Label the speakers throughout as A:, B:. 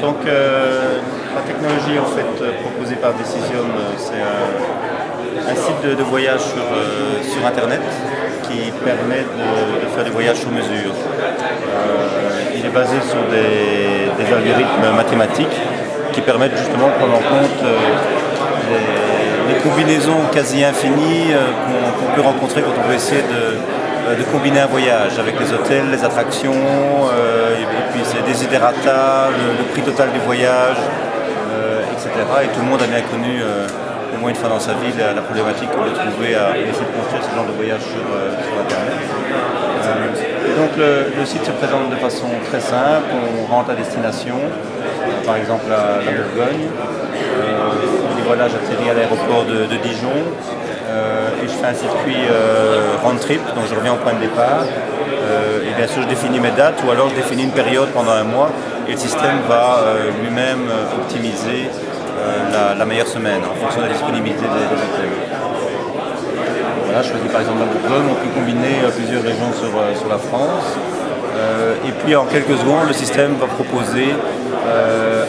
A: Donc la technologie en fait proposée par Decision, c'est un site de voyage sur Internet qui permet de faire des voyages sur mesure. Il est basé sur des algorithmes mathématiques qui permettent justement de prendre en compte les combinaisons quasi infinies qu'on peut rencontrer quand on veut essayer de combiner un voyage avec les hôtels, les attractions, et puis c'est desiderata, le prix total du voyage, etc. Et tout le monde a bien connu au moins une fois dans sa vie la problématique qu'on peut trouver à essayer de construire ce genre de voyage sur Internet. Et donc le site se présente de façon très simple, on rentre à destination, par exemple la Bourgogne, et voilà, j'atterris à l'aéroport de Dijon, et je fais un circuit round trip, donc je reviens au point de départ, et bien sûr je définis mes dates, ou alors je définis une période pendant un mois, et le système va lui-même optimiser la meilleure semaine en fonction de la disponibilité des hôtels. Voilà, je choisis par exemple la Bourgogne, on peut combiner plusieurs régions sur la France, et puis en quelques secondes le système va proposer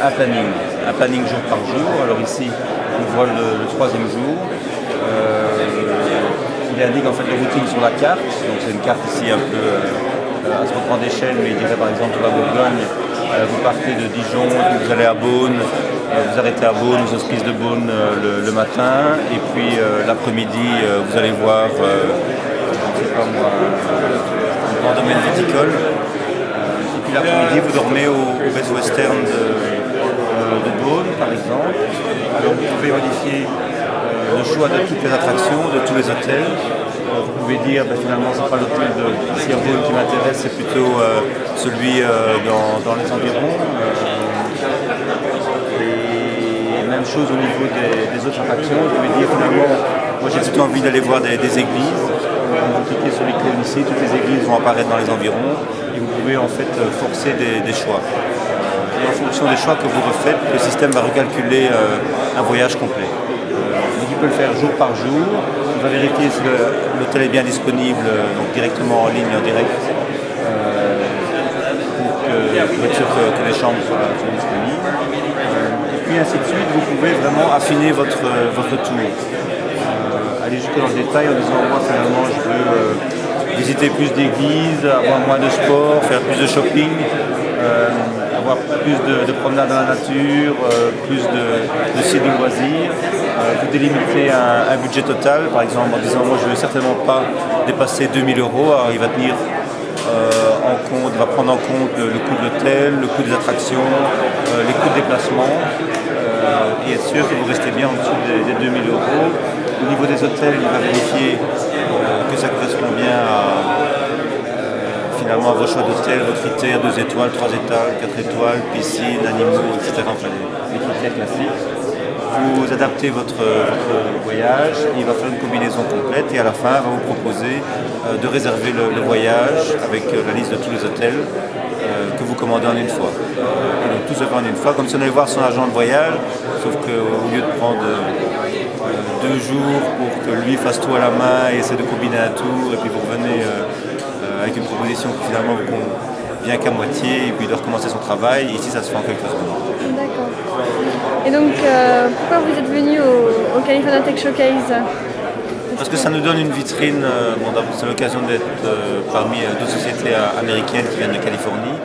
A: un planning jour par jour. Alors ici on voit le troisième jour. Il indique en fait les routines sur la carte, donc c'est une carte ici un peu à ce grande échelle, mais il dirait par exemple la Bourgogne, vous partez de Dijon, puis vous allez à Beaune, vous arrêtez à Beaune, aux Hospices de Beaune le matin, et puis l'après-midi vous allez voir, je ne sais pas moi, un grand domaine viticole, et puis l'après-midi vous dormez au Best Western de Beaune par exemple. Alors vous pouvez modifier le choix de toutes les attractions, de tous les hôtels. Vous pouvez dire finalement c'est pas l'hôtel de Beaune qui m'intéresse, c'est plutôt celui dans les environs. Et même chose au niveau des autres attractions, vous pouvez dire finalement moi j'ai plutôt envie d'aller voir des églises. Vous cliquez sur l'icône ici, toutes les églises vont apparaître dans les environs et vous pouvez en fait forcer des choix. Et en fonction des choix que vous refaites, le système va recalculer un voyage complet. Donc il peut le faire jour par jour, il va vérifier si l'hôtel est bien disponible, donc directement en ligne, en direct, pour être sûr que les chambres soient disponibles. Et puis ainsi de suite, vous pouvez vraiment affiner votre tour. Aller jusque dans le détail en disant moi finalement je veux visiter plus d'églises, avoir moins de sport, faire plus de shopping, avoir plus de promenades dans la nature, plus de sites de loisirs. Vous délimitez un budget total, par exemple en disant moi je ne veux certainement pas dépasser 2000 €, alors il va tenir il va prendre en compte le coût de l'hôtel, le coût des attractions, les coûts de déplacement, et être sûr que vous restez bien en dessous des 2000 €. Au niveau des hôtels, il va vérifier que ça correspond bien finalement à vos choix d'hôtel, vos critères, 2 étoiles, 3 étoiles, 4 étoiles, piscine, animaux, etc. Enfin, les critères classiques. Vous adaptez votre voyage, il va faire une combinaison complète et à la fin, il va vous proposer de réserver le voyage avec la liste de tous les hôtels que vous commandez en une fois. Et donc tout se fait en une fois, comme si on allait voir son agent de voyage, sauf qu'au lieu de prendre 2 jours pour que lui fasse tout à la main et essaie de combiner un tour, et puis vous revenez avec une proposition qui finalement vous convient qu'à moitié, et puis de recommencer son travail, ici ça se fait en quelques secondes.
B: D'accord. Et donc, pourquoi vous êtes venu au California Tech Showcase?
A: Parce que ça nous donne une vitrine, c'est l'occasion d'être parmi deux sociétés américaines qui viennent de Californie.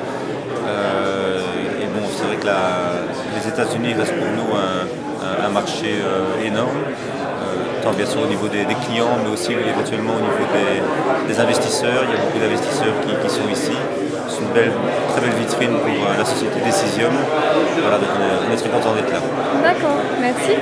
A: Et bon, c'est vrai que les États-Unis restent pour nous un marché énorme, tant bien sûr au niveau des clients, mais aussi éventuellement au niveau des investisseurs. Il y a beaucoup d'investisseurs qui sont ici. C'est une très belle vitrine pour la société Decision. Voilà, donc on est très content d'être là.
B: D'accord, merci.